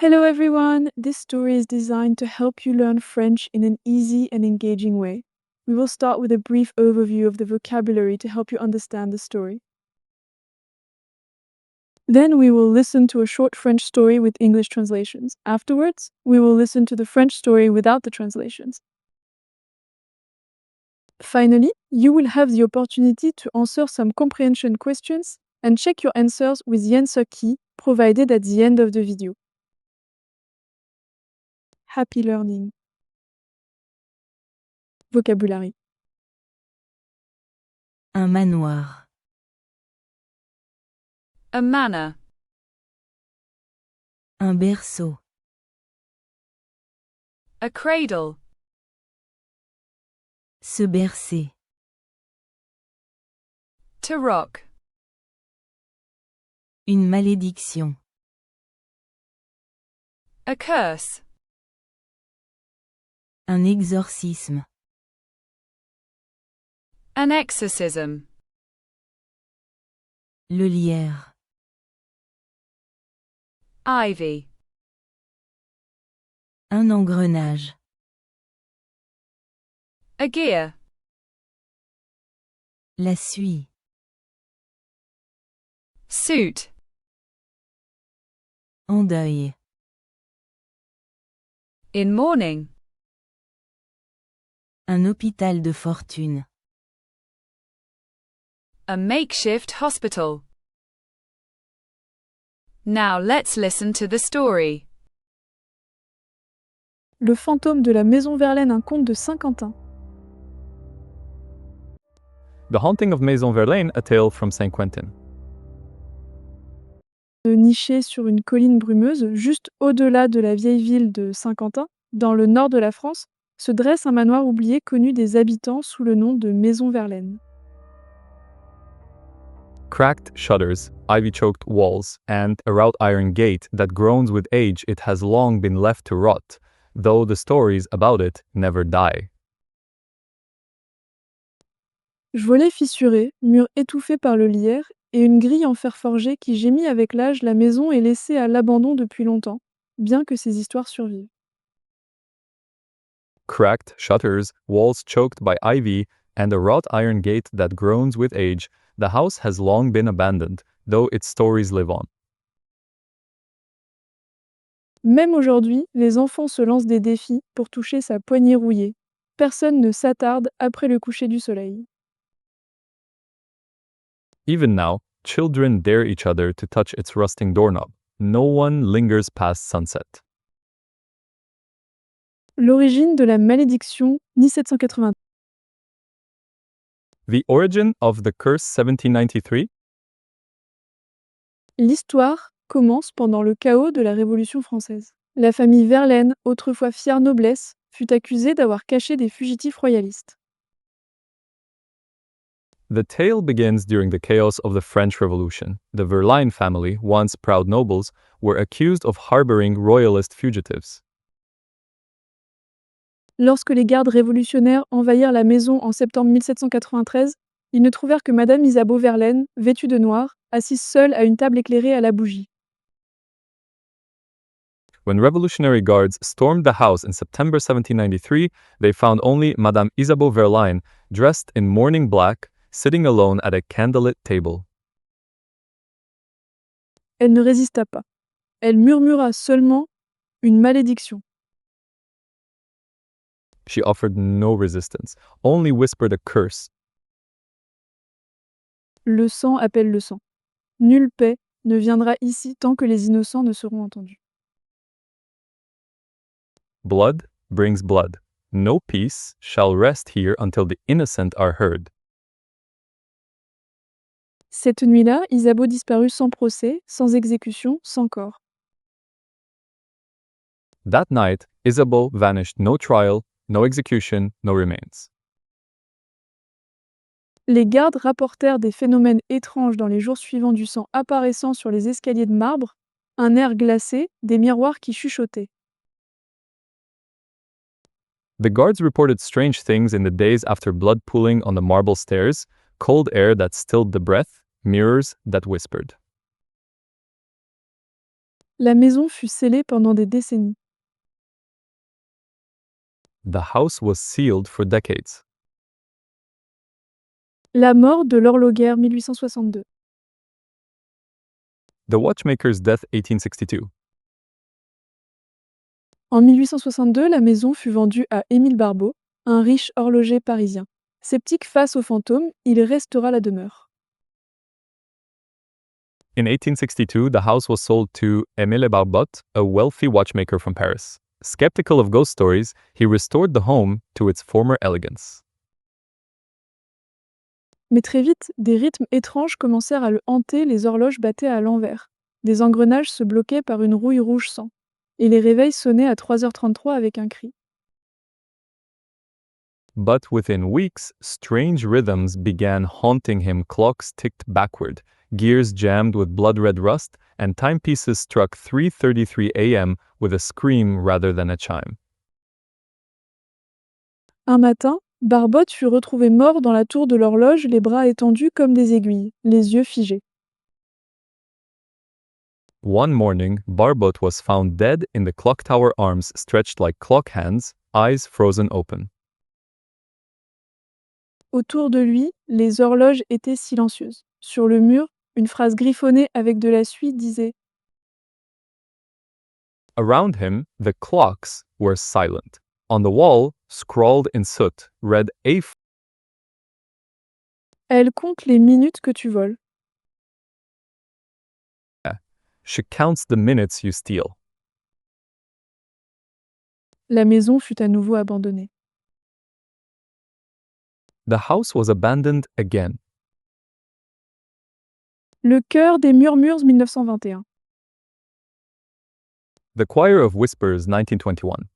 Hello everyone! This story is designed to help you learn French in an easy and engaging way. We will start with a brief overview of the vocabulary to help you understand the story. Then we will listen to a short French story with English translations. Afterwards, we will listen to the French story without the translations. Finally, you will have the opportunity to answer some comprehension questions and check your answers with the answer key provided at the end of the video. Happy learning! Vocabulary. Un manoir. A manor. Un berceau. A cradle. Se bercer. To rock. Une malédiction. A curse. Un exorcisme. An exorcism. Le lierre. Ivy. Un engrenage. A gear. La suie. Suit. En deuil. In mourning. Un hôpital de fortune. A makeshift hospital. Now let's listen to the story. Le fantôme de la Maison Verlaine, un conte de Saint-Quentin. The Haunting of Maison Verlaine, a tale from Saint Quentin. Niché sur une colline brumeuse, juste au-delà de la vieille ville de Saint-Quentin, dans le nord de la France, se dresse un manoir oublié connu des habitants sous le nom de Maison Verlaine. Cracked shutters, ivy-choked walls, and a wrought iron gate that groans with age, it has long been left to rot, though the stories about it never die. Volets fissurés, murs étouffés par le lierre, et une grille en fer forgé qui gémit avec l'âge, la maison est laissée à l'abandon depuis longtemps, bien que ses histoires survivent. Cracked shutters, walls choked by ivy, and a wrought iron gate that groans with age, the house has long been abandoned, though its stories live on. Même aujourd'hui, les enfants se lancent des défis pour toucher sa poignée rouillée. Personne ne s'attarde après le coucher du soleil. Even now, children dare each other to touch its rusting doorknob. No one lingers past sunset. L'origine de la malédiction 1780. The origin of the curse 1793? L'histoire commence pendant le chaos de la Révolution française. La famille Verlaine, autrefois fière noblesse, fut accusée d'avoir caché des fugitifs royalistes. The tale begins during the chaos of the French Revolution. The Verlaine family, once proud nobles, were accused of harboring royalist fugitives. Lorsque les gardes révolutionnaires envahirent la maison en septembre 1793, ils ne trouvèrent que Madame Isabeau Verlaine, vêtue de noir, assise seule à une table éclairée à la bougie. When revolutionary guards stormed the house in September 1793, they found only Madame Isabeau Verlaine, dressed in mourning black, sitting alone at a candlelit table. Elle ne résista pas. Elle murmura seulement une malédiction. She offered no resistance, only whispered a curse. Le sang appelle le sang. Nulle paix ne viendra ici tant que les innocents ne seront entendus. Blood brings blood. No peace shall rest here until the innocent are heard. Cette nuit-là, Isabeau disparut sans procès, sans exécution, sans corps. That night, Isabeau vanished, no trial, no execution, no remains. Les gardes rapportèrent des phénomènes étranges dans les jours suivants, du sang apparaissant sur les escaliers de marbre, un air glacé, des miroirs qui chuchotaient. The guards reported strange things in the days after, blood pooling on the marble stairs, cold air that stilled the breath, mirrors that whispered. La maison fut scellée pendant des décennies. The house was sealed for decades. La mort de l'horloguère 1862. The watchmaker's death 1862. En 1862, la maison fut vendue à Émile Barbeau, un riche horloger parisien. Sceptique face aux fantômes, il restaura la demeure. In 1862, the house was sold to Émile Barbot, a wealthy watchmaker from Paris. Skeptical of ghost stories, he restored the home to its former elegance. Mais très vite, des rythmes étranges commencèrent à le hanter, les horloges battaient à l'envers. Des engrenages se bloquaient par une rouille rouge sang. Et les réveils sonnaient à 3h33 avec un cri. But within weeks, strange rhythms began haunting him. Clocks ticked backward, gears jammed with blood-red rust, and timepieces struck 3:33 a.m. with a scream rather than a chime. Un matin, Barbotte fut retrouvé mort dans la tour de l'horloge, les bras étendus comme des aiguilles, les yeux figés. One morning, Barbot was found dead in the clock tower, arms stretched like clock hands, eyes frozen open. Autour de lui, les horloges étaient silencieuses. Sur le mur, une phrase griffonnée avec de la suie disait Around him, the clocks were silent. On the wall, scrawled in soot, read A. « Elle compte les minutes que tu voles. She counts the minutes you steal. » La maison fut à nouveau abandonnée. The house was abandoned again. Le chœur des murmures 1921. The Choir of Whispers 1921.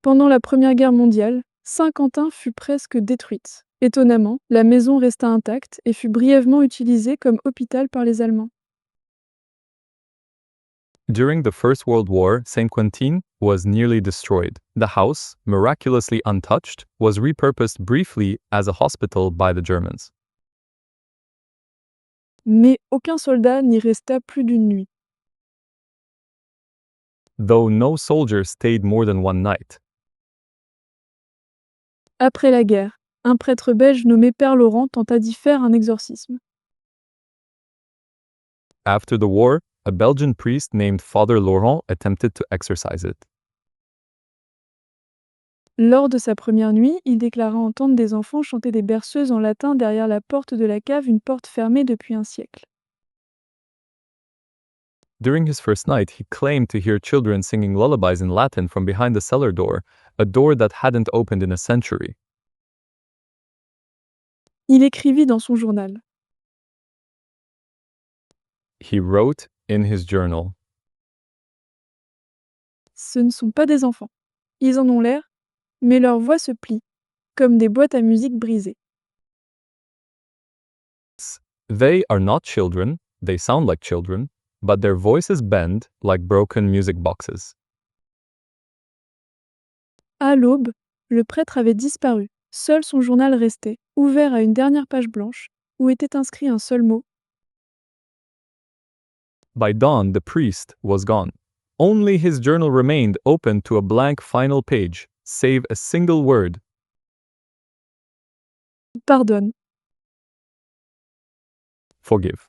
Pendant la Première Guerre mondiale, Saint-Quentin fut presque détruite. Étonnamment, la maison resta intacte et fut brièvement utilisée comme hôpital par les Allemands. During the First World War, Saint-Quentin was nearly destroyed. The house, miraculously untouched, was repurposed briefly as a hospital by the Germans. Mais aucun soldat n'y resta plus d'une nuit. Though no soldier stayed more than one night. Après la guerre, un prêtre belge nommé Père Laurent tenta d'y faire un exorcisme. After the war, a Belgian priest named Father Laurent attempted to exorcise it. Lors de sa première nuit, il déclara entendre des enfants chanter des berceuses en latin derrière la porte de la cave, une porte fermée depuis un siècle. During his first night, he claimed to hear children singing lullabies in Latin from behind the cellar door, a door that hadn't opened in a century. Il écrivit dans son journal. He wrote in his journal, Ce ne sont pas des enfants. Ils en ont l'air, mais leurs voix se plient, comme des boîtes à musique brisées. They are not children, they sound like children, but their voices bend like broken music boxes. À l'aube, le prêtre avait disparu. Seul son journal restait, ouvert à une dernière page blanche, où était inscrit un seul mot. By dawn, the priest was gone. Only his journal remained open to a blank final page, save a single word. Pardonne. Forgive.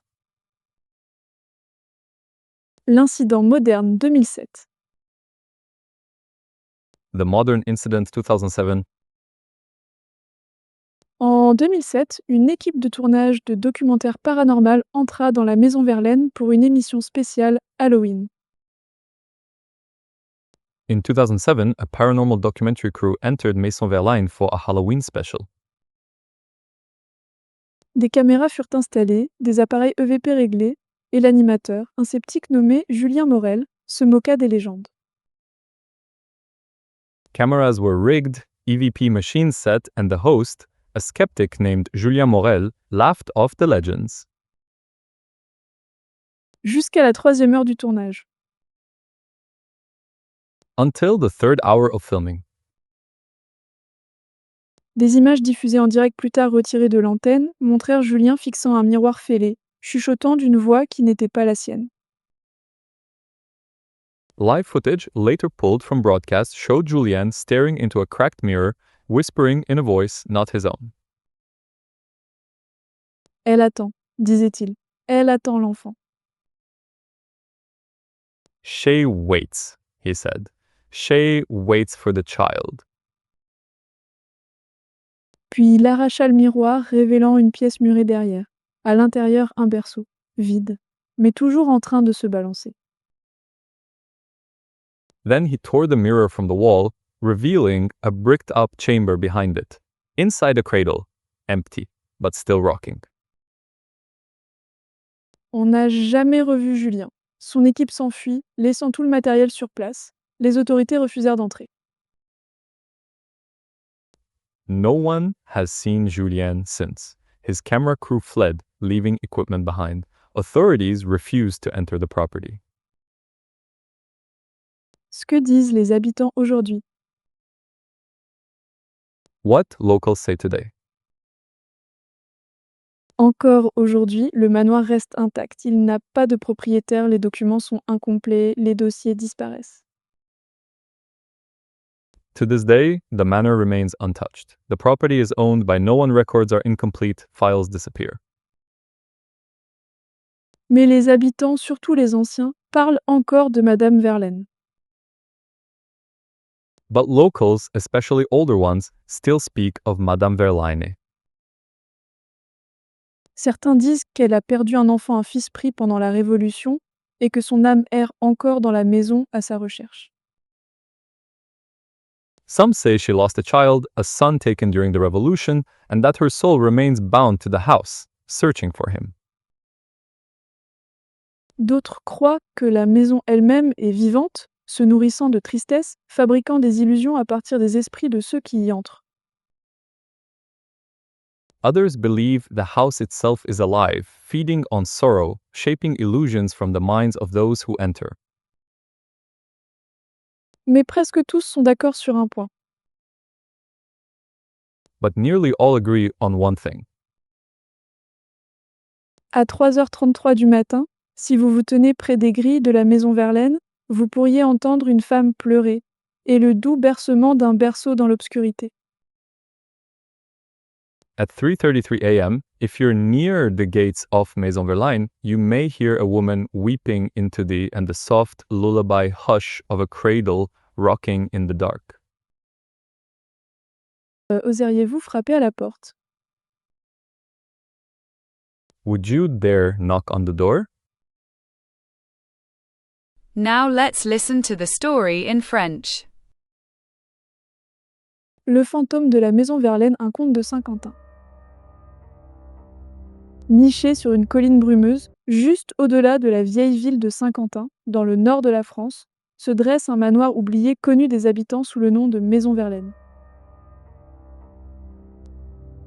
L'incident moderne 2007. The Modern Incident 2007. En 2007, une équipe de tournage de documentaire paranormal entra dans la Maison Verlaine pour une émission spéciale Halloween. In 2007, a paranormal documentary crew entered Maison Verlaine for a Halloween special. Des caméras furent installées, des appareils EVP réglés, et l'animateur, un sceptique nommé Julien Morel, se moqua des légendes. Cameras were rigged, EVP machines set, and the host, a skeptic named Julien Morel, laughed off the legends. Jusqu'à la 3e heure du tournage. Until the third hour of filming. Des images diffusées en direct plus tard retirées de l'antenne montrèrent Julien fixant un miroir fêlé, chuchotant d'une voix qui n'était pas la sienne. Live footage later pulled from broadcasts showed Julianne staring into a cracked mirror, whispering in a voice not his own. Elle attend, disait-il. Elle attend l'enfant. Shay waits, he said. Shay waits for the child. Puis il arracha le miroir, révélant une pièce murée derrière. À l'intérieur, un berceau, vide, mais toujours en train de se balancer. Then he tore the mirror from the wall, revealing a bricked-up chamber behind it. Inside a cradle, empty, but still rocking. On n'a jamais revu Julien. Son équipe s'enfuit, laissant tout le matériel sur place. Les autorités refusèrent d'entrer. No one has seen Julien since. His camera crew fled, leaving equipment behind. Authorities refused to enter the property. Ce que disent les habitants aujourd'hui. What locals say today? Encore aujourd'hui, le manoir reste intact. Il n'a pas de propriétaire, les documents sont incomplets, les dossiers disparaissent. To this day, the manor remains untouched. The property is owned by no one, records are incomplete, files disappear. Mais les habitants, surtout les anciens, parlent encore de Madame Verlaine. But locals, especially older ones, still speak of Madame Verlaine. Certains disent qu'elle a perdu un enfant, un fils pris pendant la Révolution, et que son âme erre encore dans la maison à sa recherche. Some say she lost a child, a son taken during the revolution, and that her soul remains bound to the house, searching for him. D'autres croient que la maison elle-même est vivante, se nourrissant de tristesse, fabriquant des illusions à partir des esprits de ceux qui y entrent. Others believe the house itself is alive, feeding on sorrow, shaping illusions from the minds of those who enter. Mais presque tous sont d'accord sur un point. But nearly all agree on one thing. À 3h33 du matin, si vous vous tenez près des grilles de la maison Verlaine, vous pourriez entendre une femme pleurer et le doux bercement d'un berceau dans l'obscurité. At 3:33 a.m., if you're near the gates of Maison Verlaine, you may hear a woman weeping into the soft lullaby hush of a cradle rocking in the dark. Oseriez-vous frapper à la porte? Would you dare knock on the door? Now let's listen to the story in French. Le fantôme de la maison Verlaine, un conte de Saint-Quentin. Niché sur une colline brumeuse, juste au-delà de la vieille ville de Saint-Quentin, dans le nord de la France, se dresse un manoir oublié connu des habitants sous le nom de Maison Verlaine.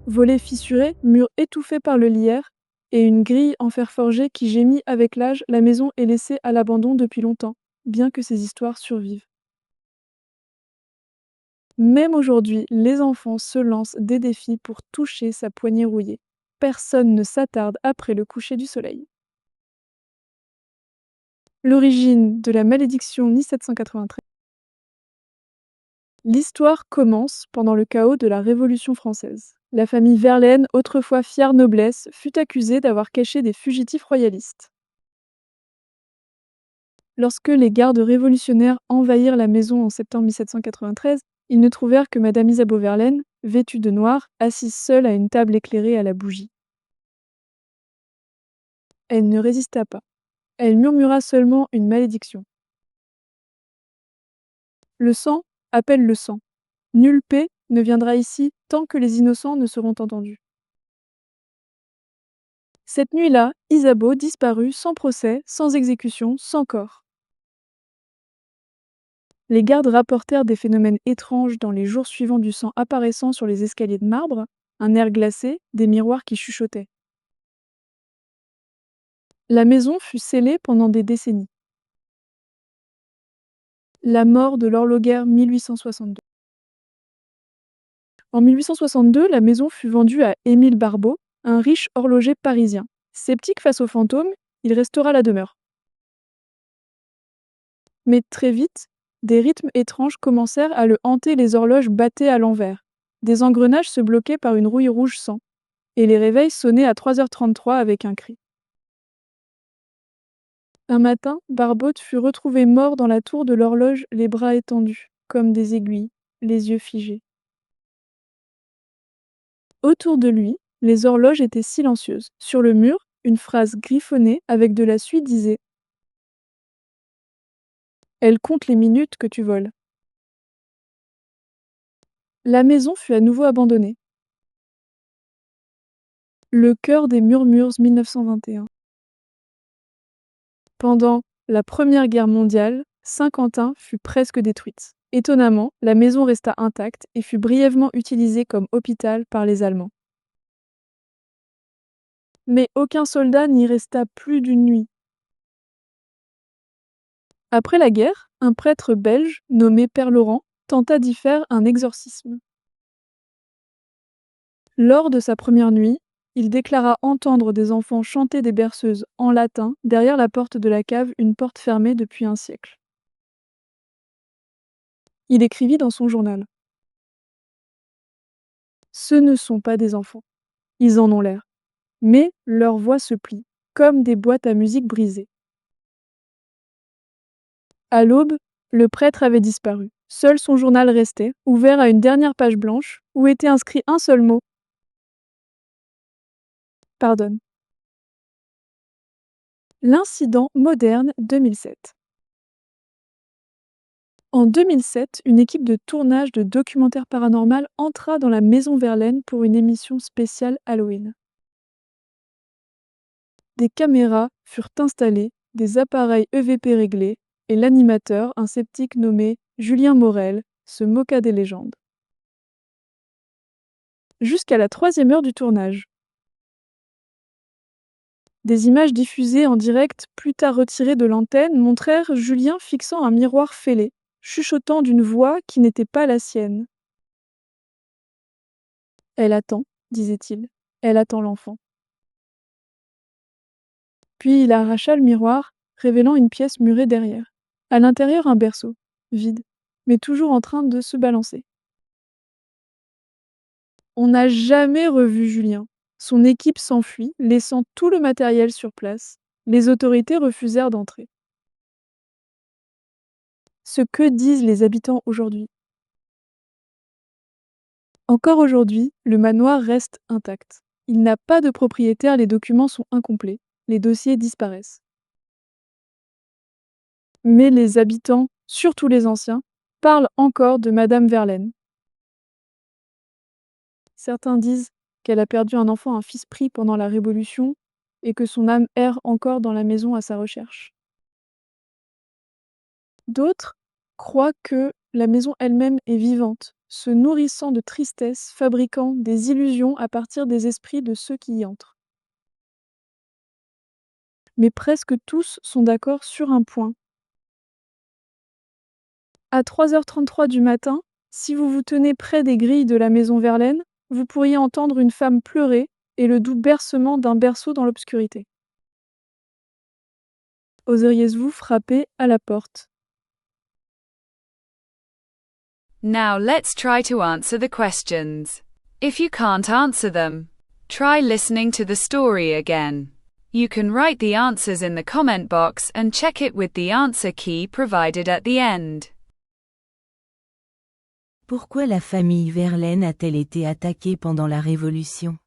Volets fissurés, murs étouffés par le lierre, et une grille en fer forgé qui gémit avec l'âge, la maison est laissée à l'abandon depuis longtemps, bien que ces histoires survivent. Même aujourd'hui, les enfants se lancent des défis pour toucher sa poignée rouillée. Personne ne s'attarde après le coucher du soleil. L'origine de la malédiction 1793. L'histoire commence pendant le chaos de la Révolution française. La famille Verlaine, autrefois fière noblesse, fut accusée d'avoir caché des fugitifs royalistes. Lorsque les gardes révolutionnaires envahirent la maison en septembre 1793, ils ne trouvèrent que Madame Isabeau Verlaine, vêtue de noir, assise seule à une table éclairée à la bougie. Elle ne résista pas. Elle murmura seulement une malédiction. Le sang appelle le sang. Nulle paix ne viendra ici tant que les innocents ne seront entendus. Cette nuit-là, Isabeau disparut sans procès, sans exécution, sans corps. Les gardes rapportèrent des phénomènes étranges dans les jours suivants du sang apparaissant sur les escaliers de marbre, un air glacé, des miroirs qui chuchotaient. La maison fut scellée pendant des décennies. La mort de l'horloguère 1862. En 1862, la maison fut vendue à Émile Barbeau, un riche horloger parisien. Sceptique face aux fantômes, il restaura la demeure. Mais très vite, des rythmes étranges commencèrent à le hanter, les horloges battaient à l'envers. Des engrenages se bloquaient par une rouille rouge sang, et les réveils sonnaient à 3h33 avec un cri. Un matin, Barbotte fut retrouvé mort dans la tour de l'horloge, les bras étendus, comme des aiguilles, les yeux figés. Autour de lui, les horloges étaient silencieuses. Sur le mur, une phrase griffonnée avec de la suie disait: Elle compte les minutes que tu voles. La maison fut à nouveau abandonnée. Le cœur des murmures, 1921. Pendant la Première Guerre mondiale, Saint-Quentin fut presque détruite. Étonnamment, la maison resta intacte et fut brièvement utilisée comme hôpital par les Allemands. Mais aucun soldat n'y resta plus d'une nuit. Après la guerre, un prêtre belge, nommé Père Laurent, tenta d'y faire un exorcisme. Lors de sa première nuit, il déclara entendre des enfants chanter des berceuses en latin derrière la porte de la cave, une porte fermée depuis un siècle. Il écrivit dans son journal: Ce ne sont pas des enfants, ils en ont l'air, mais leurs voix se plient, comme des boîtes à musique brisées. À l'aube, le prêtre avait disparu. Seul son journal restait, ouvert à une dernière page blanche, où était inscrit un seul mot: Pardonne. L'incident moderne 2007. En 2007, une équipe de tournage de documentaire paranormal entra dans la maison Verlaine pour une émission spéciale Halloween. Des caméras furent installées, des appareils EVP réglés, et l'animateur, un sceptique nommé Julien Morel, se moqua des légendes. Jusqu'à la 3e heure du tournage. Des images diffusées en direct, plus tard retirées de l'antenne, montrèrent Julien fixant un miroir fêlé, chuchotant d'une voix qui n'était pas la sienne. Elle attend, disait-il, elle attend l'enfant. Puis il arracha le miroir, révélant une pièce murée derrière. À l'intérieur, un berceau, vide, mais toujours en train de se balancer. On n'a jamais revu Julien. Son équipe s'enfuit, laissant tout le matériel sur place. Les autorités refusèrent d'entrer. Ce que disent les habitants aujourd'hui. Encore aujourd'hui, le manoir reste intact. Il n'a pas de propriétaire, les documents sont incomplets, les dossiers disparaissent. Mais les habitants, surtout les anciens, parlent encore de Madame Verlaine. Certains disent qu'elle a perdu un enfant, un fils pris pendant la Révolution, et que son âme erre encore dans la maison à sa recherche. D'autres croient que la maison elle-même est vivante, se nourrissant de tristesse, fabriquant des illusions à partir des esprits de ceux qui y entrent. Mais presque tous sont d'accord sur un point. À 3h33 du matin, si vous vous tenez près des grilles de la maison Verlaine, vous pourriez entendre une femme pleurer et le doux bercement d'un berceau dans l'obscurité. Oseriez-vous frapper à la porte? Now let's try to answer the questions. If you can't answer them, try listening to the story again. You can write the answers in the comment box and check it with the answer key provided at the end. Pourquoi la famille Verlaine a-t-elle été attaquée pendant la Révolution?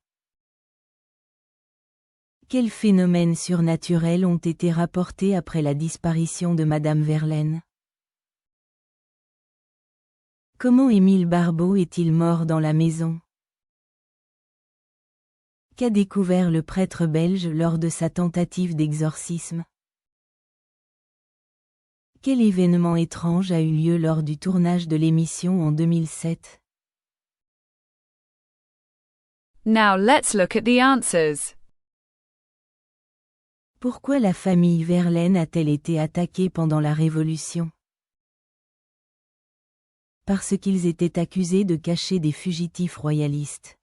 Quels phénomènes surnaturels ont été rapportés après la disparition de Madame Verlaine? Comment Émile Barbeau est-il mort dans la maison? Qu'a découvert le prêtre belge lors de sa tentative d'exorcisme? Quel événement étrange a eu lieu lors du tournage de l'émission en 2007? Now let's look at the answers. Pourquoi la famille Verlaine a-t-elle été attaquée pendant la Révolution? Parce qu'ils étaient accusés de cacher des fugitifs royalistes.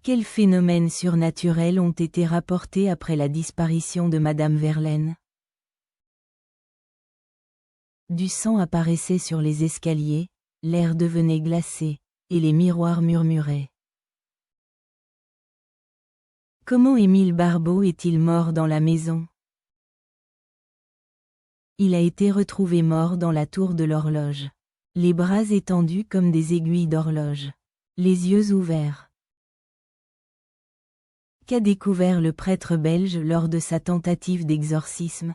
Quels phénomènes surnaturels ont été rapportés après la disparition de Madame Verlaine? Du sang apparaissait sur les escaliers, l'air devenait glacé, et les miroirs murmuraient. Comment Émile Barbeau est-il mort dans la maison? Il a été retrouvé mort dans la tour de l'horloge. Les bras étendus comme des aiguilles d'horloge. Les yeux ouverts. Qu'a découvert le prêtre belge lors de sa tentative d'exorcisme?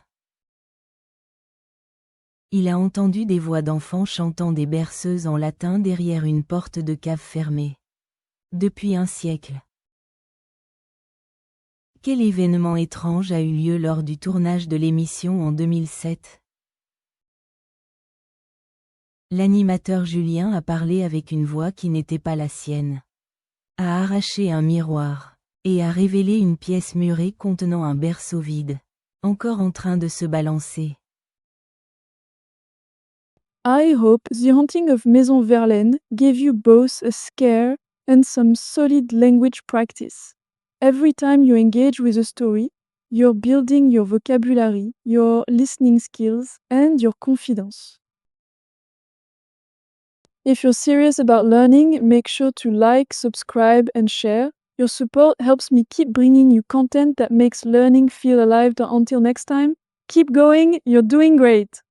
Il a entendu des voix d'enfants chantant des berceuses en latin derrière une porte de cave fermée. Depuis un siècle. Quel événement étrange a eu lieu lors du tournage de l'émission en 2007? L'animateur Julien a parlé avec une voix qui n'était pas la sienne. A arraché un miroir, et a révélé une pièce murée contenant un berceau vide, encore en train de se balancer. I hope The Haunting of Maison Verlaine gave you both a scare and some solid language practice. Every time you engage with a story, you're building your vocabulary, your listening skills, and your confidence. If you're serious about learning, make sure to like, subscribe, and share. Your support helps me keep bringing you content that makes learning feel alive. Until next time, keep going, you're doing great!